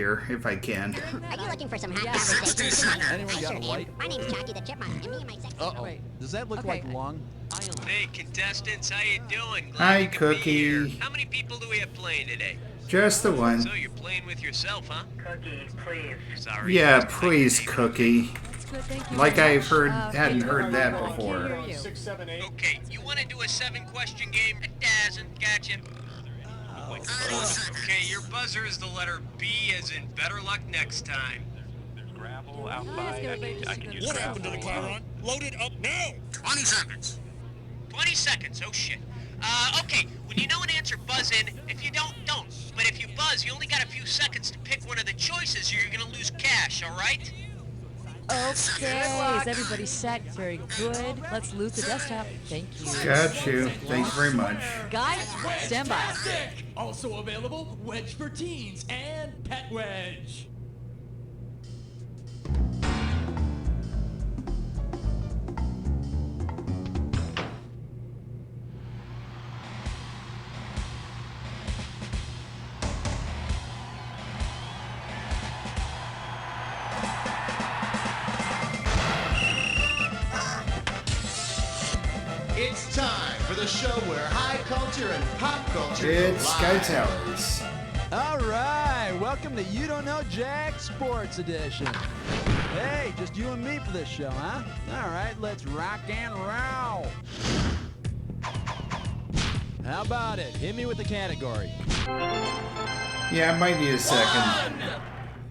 here if I can. Are you looking for some hot Yes. conversation tonight? Anyone I got sure a am. light? My name's Jockey the Chipmunk, and me and my sex... Uh-oh. Wait. Does that look Okay. like lung? Hey, contestants, how you doing? Glad Hi, you could be here. Cookie. How many people do we have playing today? Just the one. So you're playing with yourself, huh? Cookie, please. Sorry. Yeah, just to make please, your name Cookie. That's good, thank you. Like very I've much. heard, Okay, hadn't you heard are that right. I can't before. hear you. 6, 7, 8. Okay, you want to do a 7-question game? It doesn't. Gotcha. Okay, your buzzer is the letter B as in better luck next time. Gravel ask outside. everybody just I to can go use to gravel. the car Load it up now! 20 seconds. 20 seconds, oh shit. Okay, when you know an answer, buzz in. If you don't, don't. But if you buzz, you only got a few seconds to pick one of the choices or you're gonna lose cash, alright? Okay, is everybody set? Very good. Let's loot the desktop. Thank you. Got you. Thanks very much. Guys, stand by. Also available, Wedge for Teens and Pet Wedge. It's time for the show where high culture and pop culture It's Sky collide. Towers. All right, welcome to You Don't Know Jack Sports Edition. Hey, just you and me for this show, huh? All right, let's rock and roll. How about it? Hit me with the category. Yeah, I might need a second.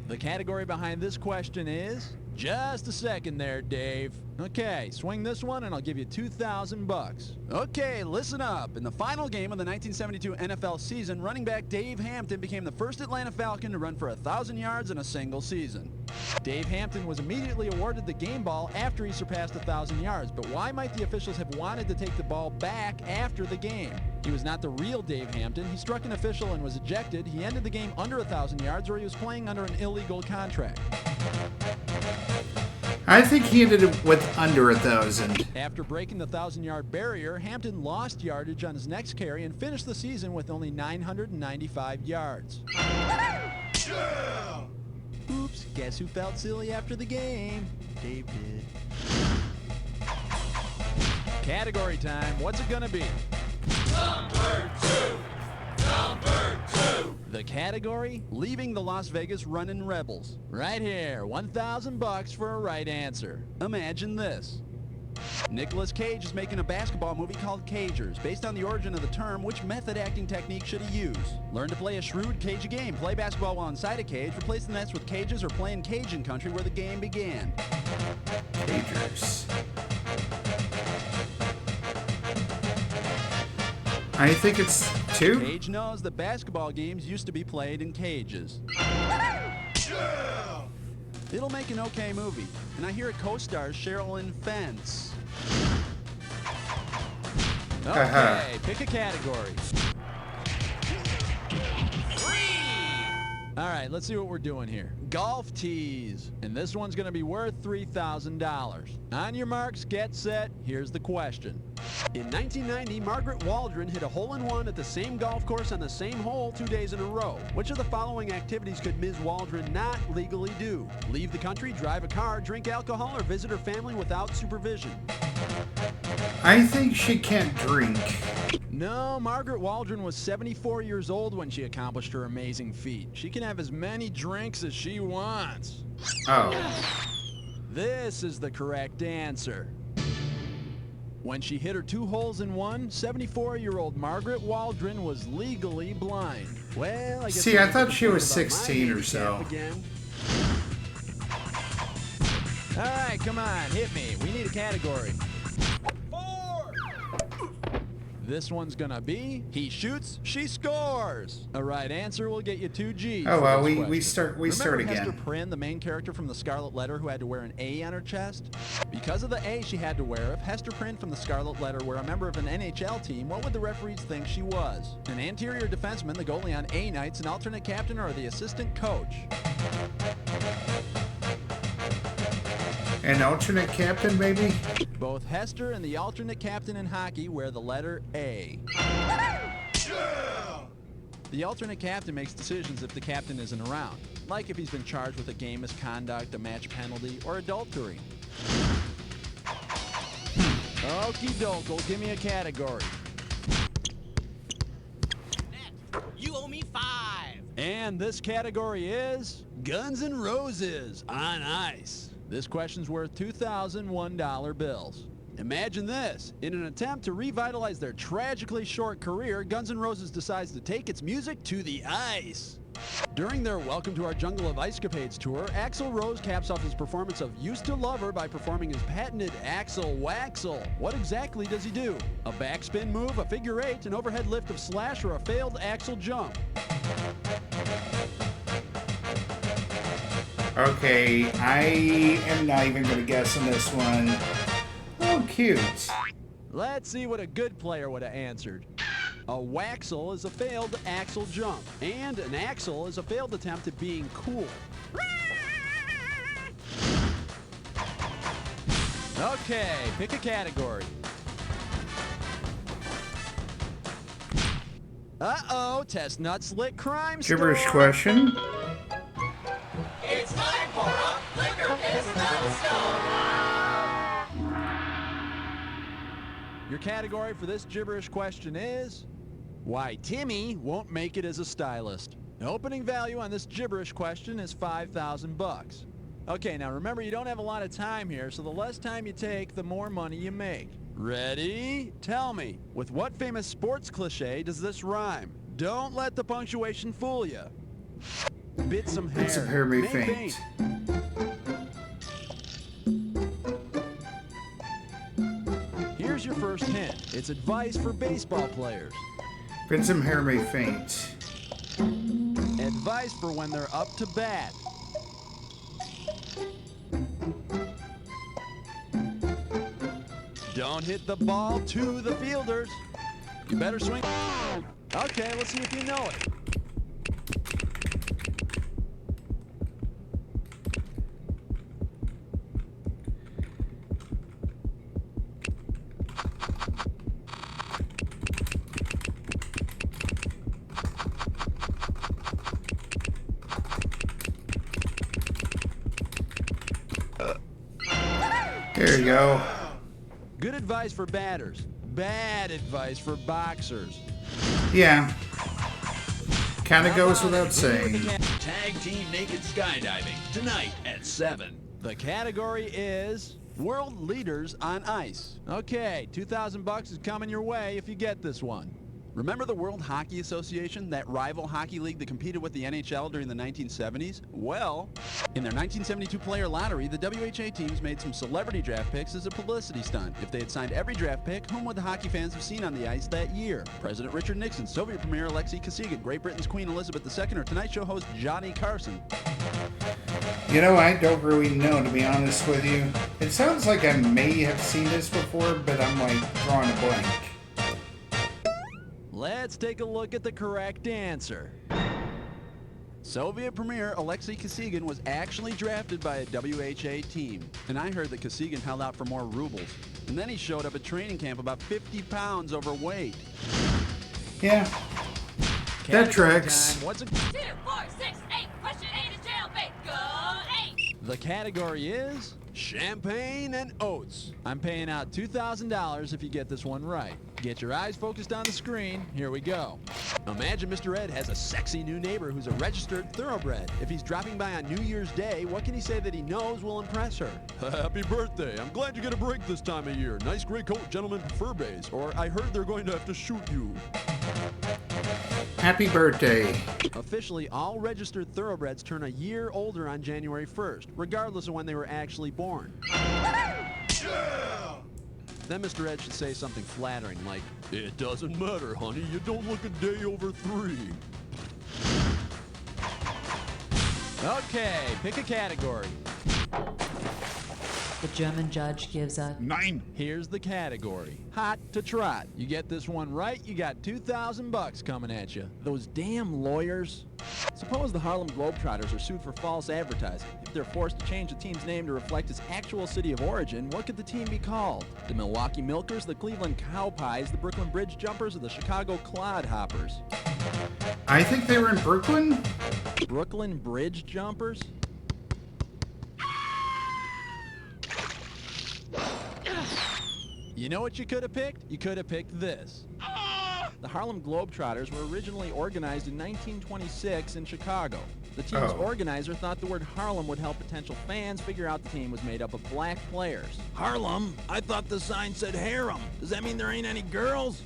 The category behind this question is... Just a second there, Dave. Okay, swing this one and I'll give you $2,000. Okay, listen up. In the final game of the 1972 NFL season, running back Dave Hampton became the first Atlanta Falcon to run for 1,000 yards in a single season. Dave Hampton was immediately awarded the game ball after he surpassed 1,000 yards, but why might the officials have wanted to take the ball back after the game? He was not the real Dave Hampton. He struck an official and was ejected. He ended the game under 1,000 yards, or he was playing under an illegal contract. I think he ended it with under 1,000. After breaking the 1,000-yard barrier, Hampton lost yardage on his next carry and finished the season with only 995 yards. Oops, guess who felt silly after the game? Dave did. Category time. What's it gonna be? The category, leaving the Las Vegas Runnin' Rebels. Right here, $1,000 for a right answer. Imagine this. Nicolas Cage is making a basketball movie called Cagers. Based on the origin of the term, which method acting technique should he use? Learn to play a shrewd, cagey game. Play basketball while inside a cage. Replace the nets with cages or play in Cajun country where the game began. Cagers. I think it's 2. Cage knows that basketball games used to be played in cages. It'll make an okay movie, and I hear it co-stars Cheryl Lynn Fentz. Okay, pick a category. All right, let's see what we're doing here. Golf tees, and this one's going to be worth $3,000. On your marks, get set, here's the question. In 1990, Margaret Waldron hit a hole-in-one at the same golf course on the same hole 2 days in a row. Which of the following activities could Ms. Waldron not legally do? Leave the country, drive a car, drink alcohol, or visit her family without supervision? I think she can't drink. No, Margaret Waldron was 74 years old when she accomplished her amazing feat. She can have as many drinks as she wants. Oh. This is the correct answer. When she hit her 2 holes in one, 74-year-old Margaret Waldron was legally blind. Well, I guess... See, I thought she was 16 or so. Again. All right, come on, hit me. We need a category. 4! This one's gonna be, he shoots, she scores. A right answer will get you 2 G's. Oh for well, this we question. start Remember again. Hester Prynne, the main character from The Scarlet Letter, who had to wear an A on her chest? Because of the A she had to wear, if Hester Prynne from The Scarlet Letter were a member of an NHL team, what would the referees think she was? An anterior defenseman, the goalie on A nights, an alternate captain, or the assistant coach? An alternate captain, maybe? Both Hester and the alternate captain in hockey wear the letter A. The alternate captain makes decisions if the captain isn't around, like if he's been charged with a game misconduct, a match penalty, or adultery. Okie doke, give me a category. You owe me 5. And this category is Guns N' Roses on Ice. This question's worth $2,001 bills. Imagine this. In an attempt to revitalize their tragically short career, Guns N' Roses decides to take its music to the ice. During their Welcome to Our Jungle of Ice-capades tour, Axl Rose caps off his performance of Used to Love Her by performing his patented Axl Waxl. What exactly does he do? A backspin move, a figure 8, an overhead lift of Slash, or a failed Axl jump? Okay, I am not even going to guess on this one. Oh, cute. Let's see what a good player would have answered. A Waxl is a failed Axl jump, and an Axl is a failed attempt at being cool. Okay, pick a category. Uh-oh, test nut slit crime Gibberish store. question. It's time for a Liquor Pistol Stone. Your category for this gibberish question is why Timmy won't make it as a stylist. The opening value on this gibberish question is $5,000. Okay, now remember you don't have a lot of time here, so the less time you take, the more money you make. Ready? Tell me, with what famous sports cliche does this rhyme? Don't let the punctuation fool you. Bit some hair. Bit some hair may May faint. Here's your first hint. It's advice for baseball players. Bit some hair may faint. Advice for when they're up to bat. Don't hit the ball to the fielders. You better swing. Okay, let's see if you know it. There you go. Good advice for batters. Bad advice for boxers. Yeah. Kind of goes without saying. Tag team naked skydiving tonight at 7. The category is World Leaders on Ice. Okay, $2,000 is coming your way if you get this one. Remember the World Hockey Association, that rival hockey league that competed with the NHL during the 1970s? Well, in their 1972 player lottery, the WHA teams made some celebrity draft picks as a publicity stunt. If they had signed every draft pick, whom would the hockey fans have seen on the ice that year? President Richard Nixon, Soviet Premier Alexei Kosygin, Great Britain's Queen Elizabeth II, or Tonight Show host Johnny Carson? You know, I don't really know, to be honest with you. It sounds like I may have seen this before, but I'm like drawing a blank. Let's take a look at the correct answer. Soviet Premier Alexei Kosygin was actually drafted by a WHA team. And I heard that Kosygin held out for more rubles. And then he showed up at training camp about 50 pounds overweight. Yeah. That tracks. Time. What's a... 2, 4, 6, 8. Question 8 is jailbait. Go 8. The category is champagne and oats. I'm paying out $2,000 if you get this one right. Get your eyes focused on the screen. Here we go. Imagine Mr. Ed has a sexy new neighbor who's a registered thoroughbred. If he's dropping by on New Year's Day, what can he say that he knows will impress her? Happy birthday. I'm glad you get a break this time of year. Nice gray coat, gentlemen, fur base. Or I heard they're going to have to shoot you. Happy birthday. Officially, all registered thoroughbreds turn a year older on January 1st, regardless of when they were actually born. Then Mr. Ed should say something flattering like, "It doesn't matter, honey, you don't look a day over 3. Okay, pick a category. The German judge gives a 9. Here's the category. Hot to trot. You get this one right, you got $2,000 coming at you. Those damn lawyers. Suppose the Harlem Globetrotters are sued for false advertising. If they're forced to change the team's name to reflect its actual city of origin, what could the team be called? The Milwaukee Milkers, the Cleveland Cowpies, the Brooklyn Bridge Jumpers, or the Chicago Clodhoppers? I think they were in Brooklyn. Brooklyn Bridge jumpers? You know what you could have picked? You could have picked this. The Harlem Globetrotters were originally organized in 1926 in Chicago. The team's organizer thought the word Harlem would help potential fans figure out the team was made up of black players. Harlem? I thought the sign said harem. Does that mean there ain't any girls?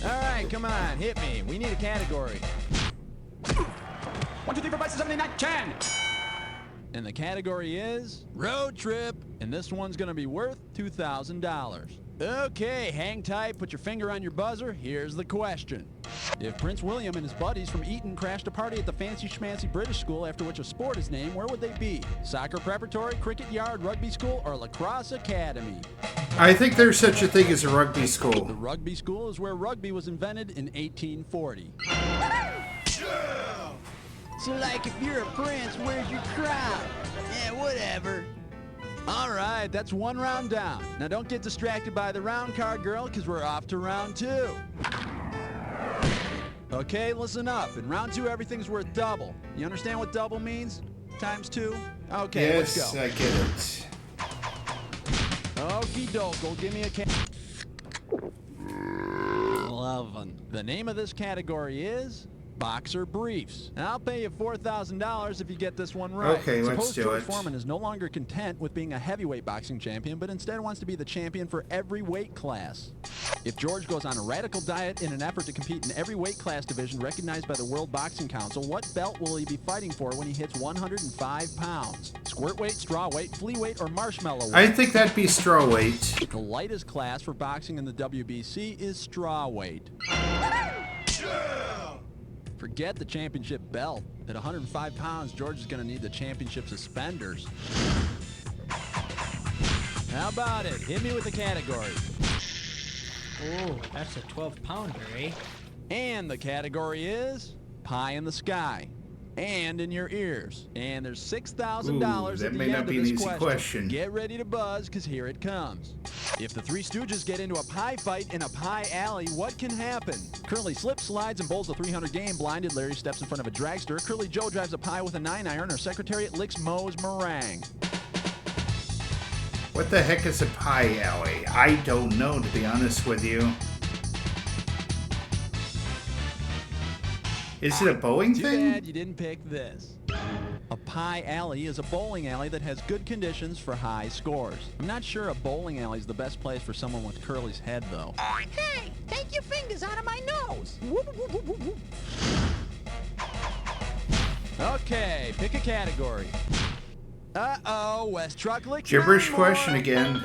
All right, come on, hit me. We need a category. 1, 2, 3, 4, 5, 6, 7, 8, 9, 10. And the category is Road trip. and this one's gonna be worth $2,000. Okay, hang tight, put your finger on your buzzer. Here's the question. If Prince William and his buddies from Eton crashed a party at the fancy schmancy British school after which a sport is named, where would they be? Soccer preparatory, cricket yard, rugby school, or lacrosse academy? I think there's such a thing as a rugby The school. rugby school is where rugby was invented in 1840. So like if you're a prince, where's your crown? Yeah, whatever. All right, that's one round down. Now don't get distracted by the round card, girl, because we're off to round 2. Okay, listen up. In round 2, everything's worth double. You understand what double means? Times 2? Okay, Yes, let's go. I get it. Okie doke, give me a 11. The name of this category is boxer briefs. And I'll pay you $4,000 if you get this one right. Okay, let's Suppose do George it. Foreman is no longer content with being a heavyweight boxing champion, but instead wants to be the champion for every weight class. If George goes on a radical diet in an effort to compete in every weight class division recognized by the World Boxing Council, what belt will he be fighting for when he hits 105 pounds? Squirt weight, straw weight, flea weight, or marshmallow weight? I think that'd be straw weight. The lightest class for boxing in the WBC is straw weight. Forget the championship belt. At 105 pounds, George is going to need the championship suspenders. How about it? Hit me with the category. Oh, that's a 12-pounder, eh? And the category is pie in the sky. And in your ears. And there's $6,000 Ooh, at the that may end not of be an this easy question. Get ready to buzz, because here it comes. If the Three Stooges get into a pie fight in a pie alley, what can happen? Curly slips, slides, and bowls a 300 game. Blinded Larry steps in front of a dragster. Curly Joe drives a pie with a 9-iron. Or Secretariat licks Moe's meringue. What the heck is a pie alley? I don't know, to be honest with you. Is it a bowling Too thing? bad you didn't pick this. A pie alley is a bowling alley that has good conditions for high scores. I'm not sure a bowling alley is the best place for someone with Curly's head, though. Hey, take your fingers out of my nose. Okay, pick a category. Uh-oh, West Truck licks Gibberish nine more. question again.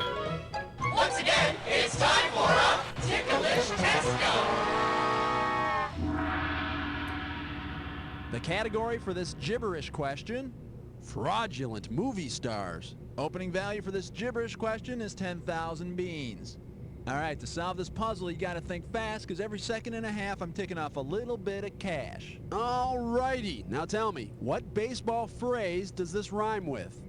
Once again, it's time for a ticklish test. The category for this gibberish question, fraudulent movie stars. Opening value for this gibberish question is 10,000 beans. All right, to solve this puzzle, you gotta think fast, because every second and a half I'm taking off a little bit of cash. All righty, now tell me, what baseball phrase does this rhyme with?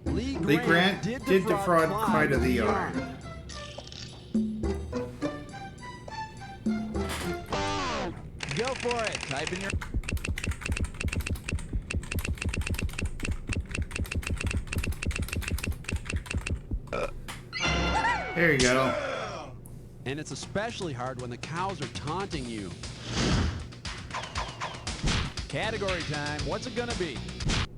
Lee Grant did defraud Clyde of the Yarn. Go for it, type in your... There you go. And it's especially hard when the cows are taunting you. Category time. What's it gonna be?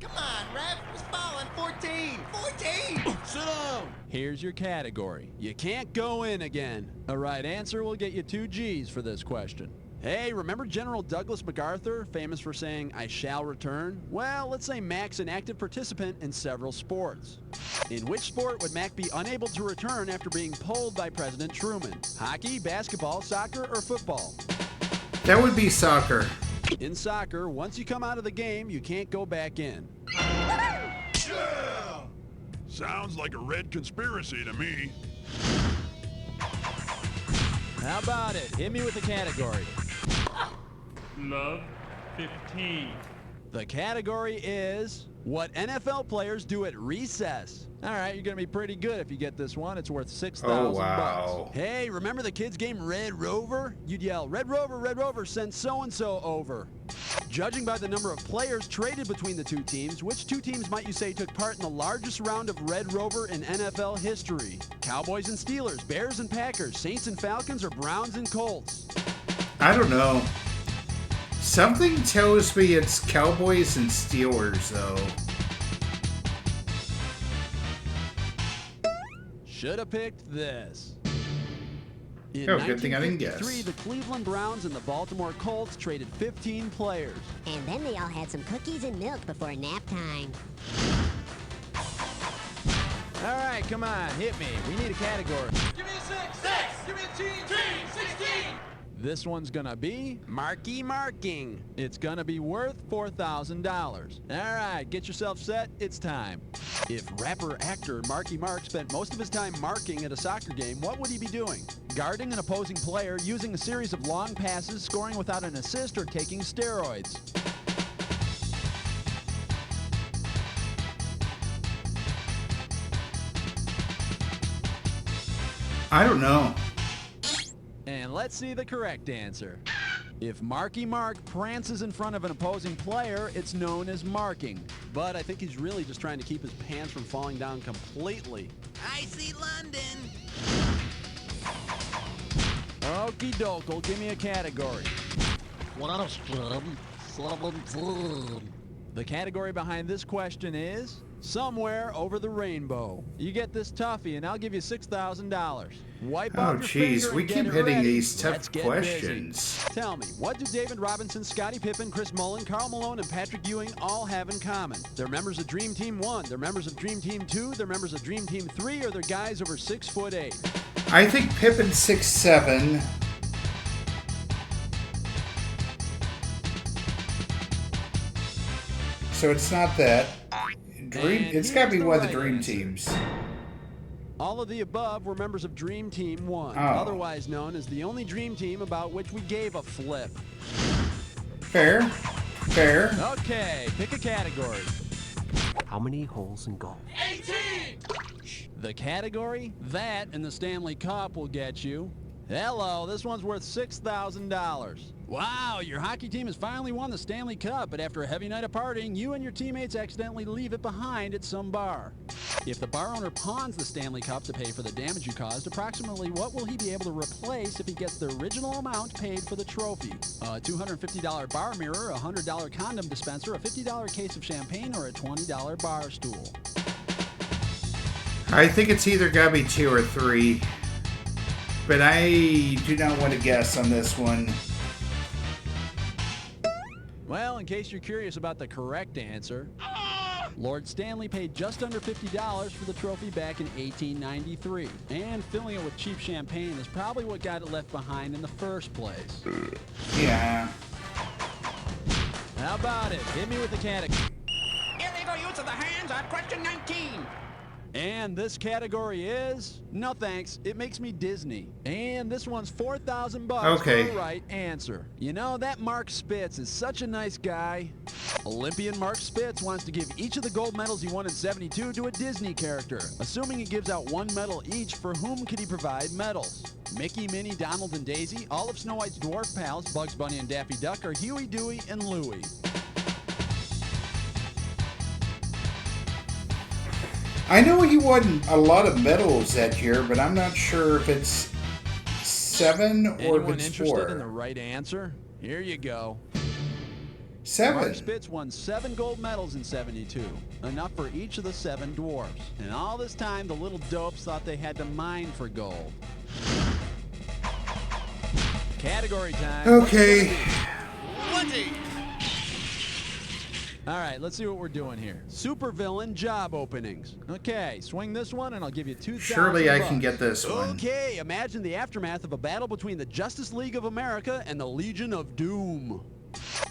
Come on, ref. It's falling. 14. 14. Sit down. Here's your category. You can't go in again. A right answer will get you 2 G's for this question. Hey, remember General Douglas MacArthur, famous for saying, "I shall return"? Well, let's say Mac's an active participant in several sports. In which sport would Mac be unable to return after being pulled by President Truman? Hockey, basketball, soccer, or football? That would be soccer. In soccer, once you come out of the game, you can't go back in. Sounds like a red conspiracy to me. How about it? Hit me with the category. Love, 15. The category is what NFL players do at recess. All right, you're going to be pretty good if you get this one. It's worth $6,000. Oh, wow. Hey, remember the kids' game Red Rover? You'd yell, Red Rover, send so-and-so over. Judging by the number of players traded between the two teams, which two teams might you say took part in the largest round of Red Rover in NFL history? Cowboys and Steelers, Bears and Packers, Saints and Falcons, or Browns and Colts? I don't know. Something tells me it's Cowboys and Steelers, though. Should have picked this. In Good thing I didn't 1953, guess. the Cleveland Browns and the Baltimore Colts traded 15 players. And then they all had some cookies and milk before nap time. All right, come on, hit me. We need a category. Give me a 6. 6. Give me a team. 16. This one's gonna be Marky marking. It's gonna be worth $4,000. All right, get yourself set. It's time. If rapper-actor Marky Mark spent most of his time marking at a soccer game, what would he be doing? Guarding an opposing player, using a series of long passes, scoring without an assist, or taking steroids? I don't know. And let's see the correct answer. If Marky Mark prances in front of an opposing player, it's known as marking. But I think he's really just trying to keep his pants from falling down completely. I see London. Okie doke, give me a category. The category behind this question is somewhere over the rainbow. You get this toughie and I'll give you $6,000. Wipe Oh, off your jeez, finger we and get keep it hitting ready. these tough Let's get questions. busy. Tell me, what do David Robinson, Scottie Pippen, Chris Mullin, Karl Malone, and Patrick Ewing all have in common? They're members of Dream Team 1, they're members of Dream Team 2, they're members of Dream Team 3, or they're guys over 6'8". I think Pippen's 6'7". So it's not that. It's got to be one of the Dream Teams. All of the above were members of Dream Team 1, Oh. otherwise known as the only Dream Team about which we gave a flip. Fair. Fair. Okay, pick a category. How many holes in golf? 18. The category? That and the Stanley Cup will get you. Hello, this one's worth $6,000. Wow, your hockey team has finally won the Stanley Cup, but after a heavy night of partying, you and your teammates accidentally leave it behind at some bar. If the bar owner pawns the Stanley Cup to pay for the damage you caused, approximately what will he be able to replace if he gets the original amount paid for the trophy? A $250 bar mirror, a $100 condom dispenser, a $50 case of champagne, or a $20 bar stool? I think it's either got to be 2 or 3. But I do not want to guess on this one. Well, in case you're curious about the correct answer, Lord Stanley paid just under $50 for the trophy back in 1893. And filling it with cheap champagne is probably what got it left behind in the first place. Yeah. How about it? Hit me with the category. Illegal use of the hands on question 19. And this category is no thanks. It makes me Disney. And this one's $4,000 Okay. for the right answer. You know, that Mark Spitz is such a nice guy. Olympian Mark Spitz wants to give each of the gold medals he won in '72 to a Disney character. Assuming he gives out one medal each, for whom could he provide medals? Mickey, Minnie, Donald, and Daisy, all of Snow White's dwarf pals, Bugs Bunny and Daffy Duck, or Huey, Dewey, and Louie? I know he won a lot of medals that year, but I'm not sure if it's 7 or Anyone if it's interested 4. in the right answer? Here you go. 7. Mark Spitz won 7 gold medals in '72, enough for each of the 7 dwarfs. And all this time, the little dopes thought they had to mine for gold. Category time. Okay. 20. All right, let's see what we're doing here. Supervillain job openings. Okay, swing this one and I'll give you $2,000. Surely I can get this one. Okay, imagine the aftermath of a battle between the Justice League of America and the Legion of Doom.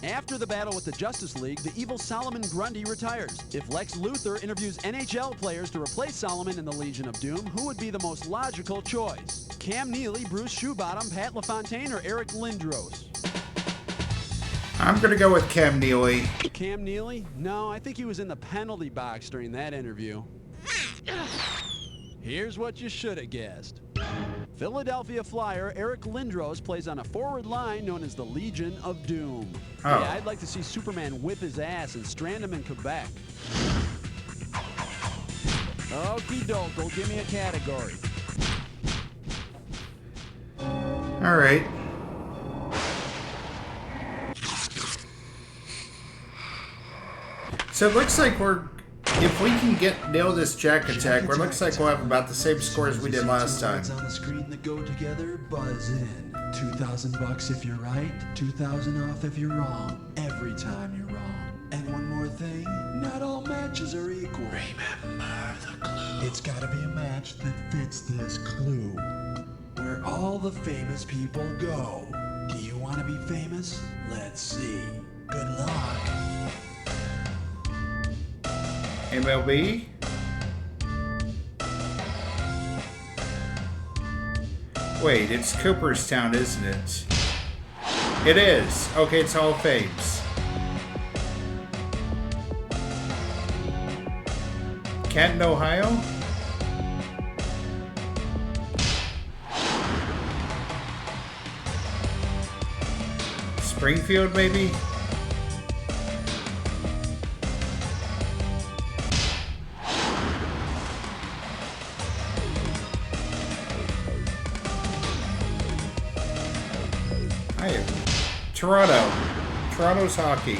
After the battle with the Justice League, the evil Solomon Grundy retires. If Lex Luthor interviews NHL players to replace Solomon in the Legion of Doom, who would be the most logical choice? Cam Neely, Bruce Shoebottom, Pat LaFontaine, or Eric Lindros? I'm going to go with Cam Neely. Cam Neely? No, I think he was in the penalty box during that interview. Here's what you should have guessed. Philadelphia Flyer Eric Lindros plays on a forward line known as the Legion of Doom. Oh. Yeah, I'd like to see Superman whip his ass and strand him in Quebec. Okie doke, give me a category. All right. So it looks like if we can nail this Jack Attack, it looks like we'll have about the same score as we did last time. On the screen that go together, buzz in. $2,000 if you're right, 2,000 off if you're wrong. Every time you're wrong. And one more thing, not all matches are equal. Remember the clue. It's gotta be a match that fits this clue. Where all the famous people go. Do you want to be famous? Let's see. Good luck. MLB? Wait, it's Cooperstown, isn't it? It is. Okay, it's Hall of Fames. Canton, Ohio? Springfield, maybe? Toronto. Toronto's hockey.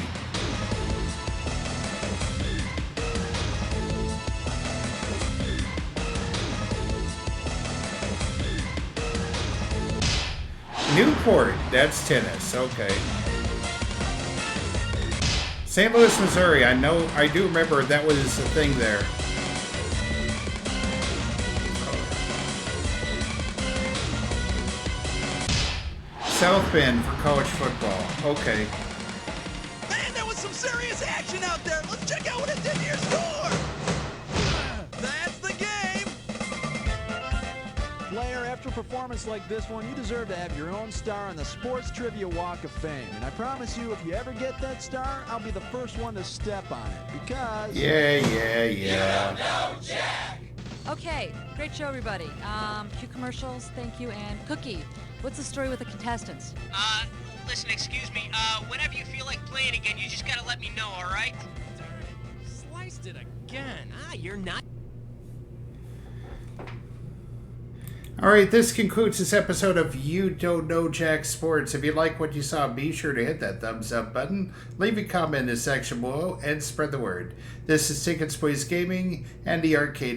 Newport. That's tennis. Okay. St. Louis, Missouri. I do remember that was a thing there. South Bend for college football. Okay. Man, there was some serious action out there. Let's check out what it did to your score. That's the game. Player, after a performance like this one, you deserve to have your own star on the Sports Trivia Walk of Fame. And I promise you, if you ever get that star, I'll be the first one to step on it. Because... Yeah. You don't know Jack. Okay, great show, everybody. Cue commercials, thank you, and Cookie. What's the story with the contestants? Listen, excuse me. Whenever you feel like playing again, you just gotta let me know, all right? Sliced it again. You're not. All right, this concludes this episode of You Don't Know Jack Sports. If you like what you saw, be sure to hit that thumbs up button, leave a comment in the section below, and spread the word. This is Tickets Boys Gaming, and the arcade is